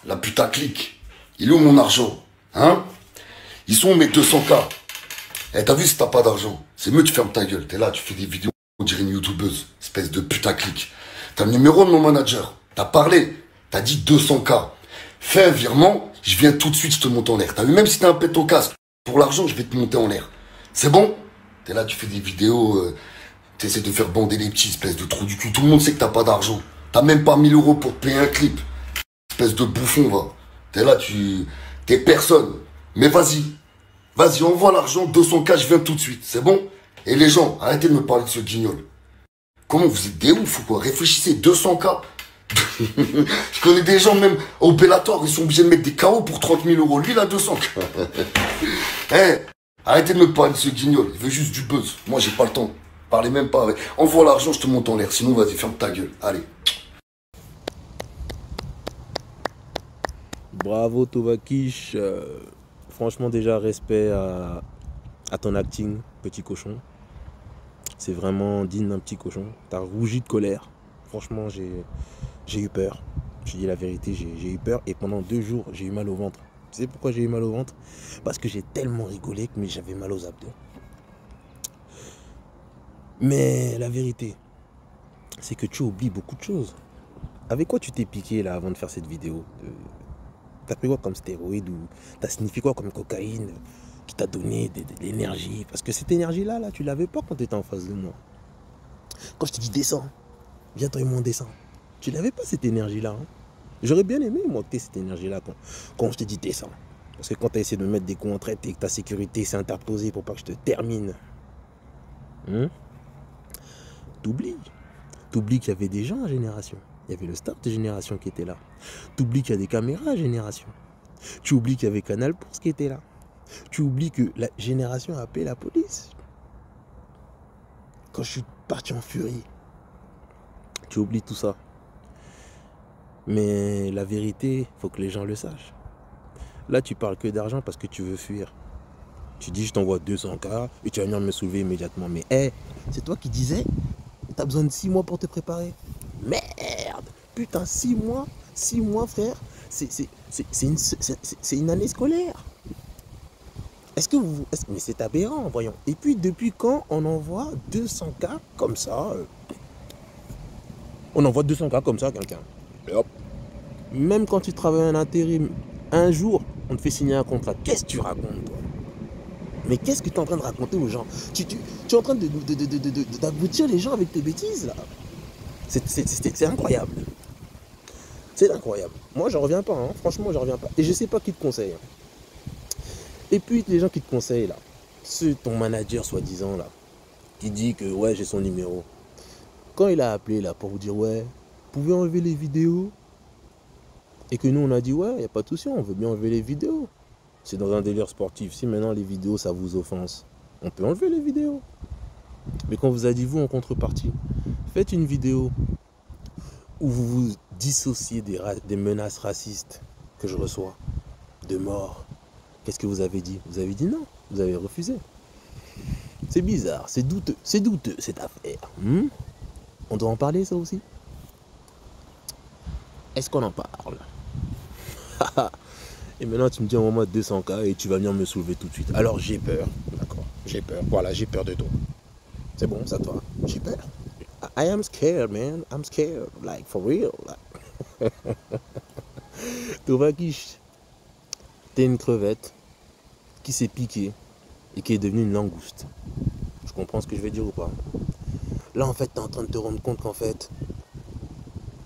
la putaclic. Il est où mon argent? Hein? Ils sont où mes 200K? Eh, t'as vu si t'as pas d'argent? C'est mieux, tu fermes ta gueule. T'es là, tu fais des vidéos, on dirait une youtubeuse. Espèce de putaclic. T'as le numéro de mon manager. T'as parlé. T'as dit 200K. Fais un virement, je viens tout de suite, je te monte en l'air. T'as vu, même si t'as un pète au casque, pour l'argent, je vais te monter en l'air. C'est bon? T'es là, tu fais des vidéos, t'essaies de faire bander les petits, espèce de trou du cul. Tout le monde sait que t'as pas d'argent. T'as même pas 1000 euros pour te payer un clip. Espèce de bouffon, va. T'es là, t'es personne. Mais vas-y. Vas-y, envoie l'argent, 200K, je viens tout de suite. C'est bon? Et les gens, arrêtez de me parler de ce guignol. Comment vous êtes des ouf ou quoi? Réfléchissez, 200K. Je connais des gens, même au Bellator, ils sont obligés de mettre des KO pour 30 000 euros. Lui, il a 200K. Eh, arrêtez de me parler de ce guignol. Il veut juste du buzz. Moi, j'ai pas le temps. Parlez même pas avec. Envoie l'argent, je te monte en l'air. Sinon, vas-y, ferme ta gueule. Allez. Bravo Tovakish. Franchement, déjà, respect à ton acting, petit cochon. C'est vraiment digne d'un petit cochon. T'as rougi de colère. Franchement, j'ai eu peur. Je dis la vérité, j'ai eu peur. Et pendant 2 jours, j'ai eu mal au ventre. Tu sais pourquoi j'ai eu mal au ventre? Parce que j'ai tellement rigolé que j'avais mal aux abdos. Mais la vérité, c'est que tu oublies beaucoup de choses. Avec quoi tu t'es piqué là avant de faire cette vidéo? T'as pris quoi comme stéroïde ou t'as signifié quoi comme cocaïne qui t'a donné de l'énergie? Parce que cette énergie-là, tu l'avais pas quand tu étais en face de moi. Quand je te dis descends, viens-toi et moi on descend. Tu l'avais pas cette énergie-là. Hein. J'aurais bien aimé moi que tu aies cette énergie-là quand je te dis descends. Parce que quand tu as essayé de me mettre des coups en traite et que ta sécurité s'est interposée pour pas que je te termine, t'oublies. T'oublies qu'il y avait des gens à Génération. Il y avait le staff de Génération qui était là. T'oublies qu'il y a des caméras à Génération. Tu oublies qu'il y avait Canal Plus qui était là. Tu oublies que la Génération a appelé la police. Quand je suis parti en furie. Tu oublies tout ça. Mais la vérité, il faut que les gens le sachent. Là, tu parles que d'argent parce que tu veux fuir. Tu dis, je t'envoie 200K et tu vas venir me soulever immédiatement. Mais c'est toi qui disais, tu as besoin de 6 mois pour te préparer. Merde! Putain, 6 mois? 6 mois, frère, c'est une année scolaire. Mais c'est aberrant, voyons. Et puis, depuis quand on envoie 200K comme ça On envoie 200K comme ça à quelqu'un. Et hop. Même quand tu travailles en intérim, un jour, on te fait signer un contrat. Qu'est-ce que tu racontes, toi? Mais qu'est-ce que tu es en train de raconter aux gens? Tu es en train d'abrutir les gens avec tes bêtises, là. C'est incroyable. C'est incroyable. Moi, j'en reviens pas, hein. Franchement, j'en reviens pas. Et je sais pas qui te conseille. Et puis, les gens qui te conseillent, là, ton manager, soi-disant, là, qui dit que, ouais, j'ai son numéro. Quand il a appelé, là, pour vous dire, ouais, vous pouvez enlever les vidéos. Et que nous, on a dit, ouais, il n'y a pas de souci, on veut bien enlever les vidéos. C'est dans un délire sportif. Si maintenant, les vidéos, ça vous offense, on peut enlever les vidéos. Mais quand on vous a dit, vous, en contrepartie, faites une vidéo où vous vous dissociez des menaces racistes que je reçois, de mort. Qu'est-ce que vous avez dit? Vous avez dit non, vous avez refusé. C'est bizarre, c'est douteux cette affaire. On doit en parler, ça aussi? Est-ce qu'on en parle? Et maintenant tu me dis envoie-moi 200K et tu vas venir me soulever tout de suite. Alors j'ai peur, d'accord, j'ai peur, voilà, j'ai peur de toi. C'est bon, ça te va? J'ai peur. I am scared, man, I'm scared, like for real. Like. Tovakish, t'es une crevette qui s'est piquée et qui est devenue une langouste. Je comprends ce que je vais dire ou pas? Là en fait t'es en train de te rendre compte qu'en fait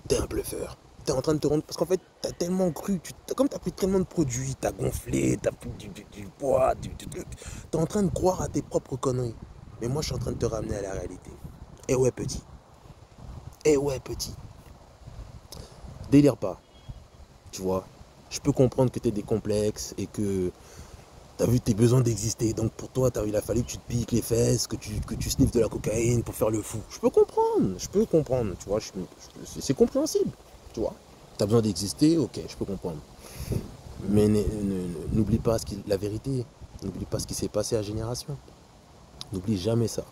t'es un bluffeur. T'es en train de te rendre... Parce qu'en fait, t'as tellement cru, comme t'as pris tellement de produits, t'as gonflé, t'as pris du poids, t'es en train de croire à tes propres conneries. Mais moi, je suis en train de te ramener à la réalité. Eh ouais, petit. Eh ouais, petit. Délire pas. Tu vois, je peux comprendre que t'aies des complexes et que t'as vu tes besoins d'exister. Donc pour toi, il a fallu que tu te piques les fesses, que tu sniffes de la cocaïne pour faire le fou. Je peux comprendre, tu vois, c'est compréhensible. Tu vois, tu as besoin d'exister, ok, je peux comprendre. Mais n'oublie pas la vérité. N'oublie pas ce qui s'est passé à Génération. N'oublie jamais ça.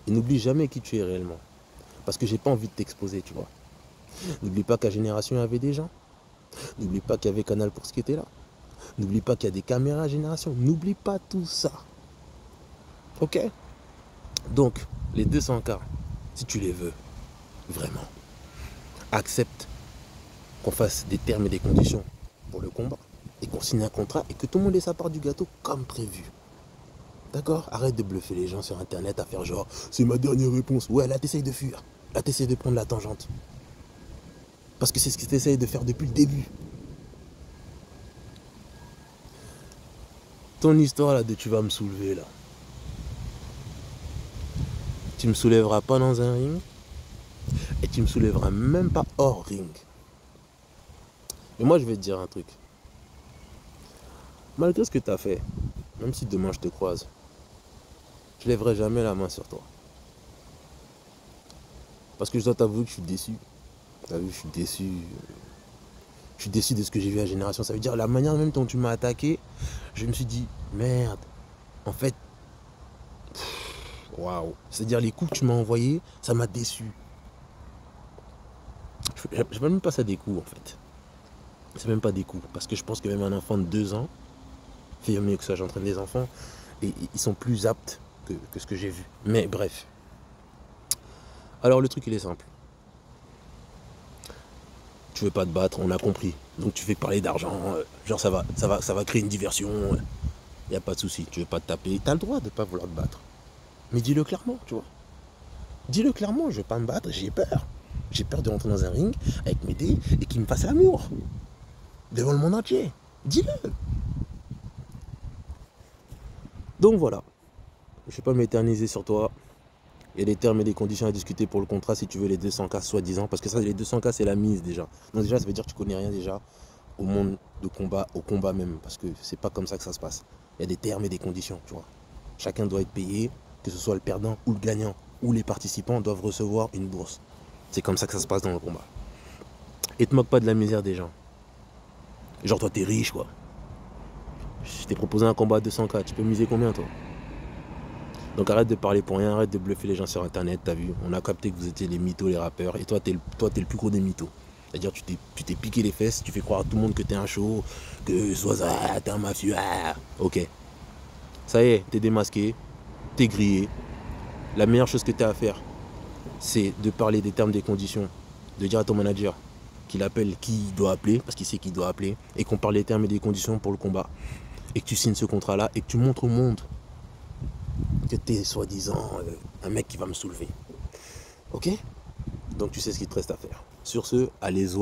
Et n'oublie jamais qui tu es réellement. Parce que j'ai pas envie de t'exposer, tu vois. N'oublie pas qu'à Génération, il y avait des gens. N'oublie pas qu'il y avait Canal pour ce qui était là. N'oublie pas qu'il y a des caméras à génération. N'oublie pas tout ça. Ok? Donc, les 200K, si tu les veux, vraiment, accepte qu'on fasse des termes et des conditions pour le combat et qu'on signe un contrat et que tout le monde ait sa part du gâteau comme prévu. D'accord? Arrête de bluffer les gens sur internet à faire genre c'est ma dernière réponse. Ouais, là t'essayes de fuir. Là t'essayes de prendre la tangente. Parce que c'est ce que t'essayes de faire depuis le début. Ton histoire là de tu vas me soulever là. Tu me soulèveras pas dans un ring et tu me soulèveras même pas hors ring. Mais moi je vais te dire un truc. Malgré ce que tu as fait, même si demain je te croise, je lèverai jamais la main sur toi. Parce que je dois t'avouer que je suis déçu. T'as vu, je suis déçu. Je suis déçu de ce que j'ai vu à Génération. Ça veut dire la manière même dont tu m'as attaqué, je me suis dit, merde, en fait, waouh. C'est-à-dire les coups que tu m'as envoyés, ça m'a déçu. Je ne même pas ça des coups en fait. C'est même pas des coups. Parce que je pense que même un enfant de 2 ans, fait mieux que ça, j'entraîne des enfants, et ils sont plus aptes que ce que j'ai vu. Mais bref. Alors le truc il est simple. Tu veux pas te battre, on a compris. Donc tu fais parler d'argent, genre ça va créer une diversion. Y a pas de souci, tu veux pas te taper, t'as le droit de pas vouloir te battre. Mais dis-le clairement, tu vois. Dis-le clairement, je veux pas me battre, j'ai peur. J'ai peur de rentrer dans un ring avec mes dés et qu'il me fasse l'amour. Devant le monde entier. Dis-le. Donc voilà. Je vais pas m'éterniser sur toi. Il y a des termes et des conditions à discuter pour le contrat si tu veux les 200K soi-disant. Parce que ça, les 200K, c'est la mise déjà. Donc déjà, ça veut dire que tu connais rien déjà au monde de combat, au combat même. Parce que c'est pas comme ça que ça se passe. Il y a des termes et des conditions, tu vois. Chacun doit être payé, que ce soit le perdant ou le gagnant. Ou les participants doivent recevoir une bourse. C'est comme ça que ça se passe dans le combat. Et te moque pas de la misère des gens. Genre toi, t'es riche, quoi. Je t'ai proposé un combat à 200K. Tu peux miser combien, toi? Donc arrête de parler pour rien, arrête de bluffer les gens sur internet, t'as vu? On a capté que vous étiez les mythos, les rappeurs, et toi t'es le plus gros des mythos. C'est-à-dire tu t'es piqué les fesses, tu fais croire à tout le monde que t'es un show, que Soisa, t'es un mafieux, ok. Ça y est, t'es démasqué, t'es grillé. La meilleure chose que t'as à faire, c'est de parler des termes, des conditions, de dire à ton manager qu'il appelle qui il doit appeler, parce qu'il sait qu'il doit appeler, et qu'on parle des termes et des conditions pour le combat. Et que tu signes ce contrat-là, et que tu montres au monde que t'es soi-disant un mec qui va me soulever. Ok? Donc tu sais ce qu'il te reste à faire. Sur ce, allez-y.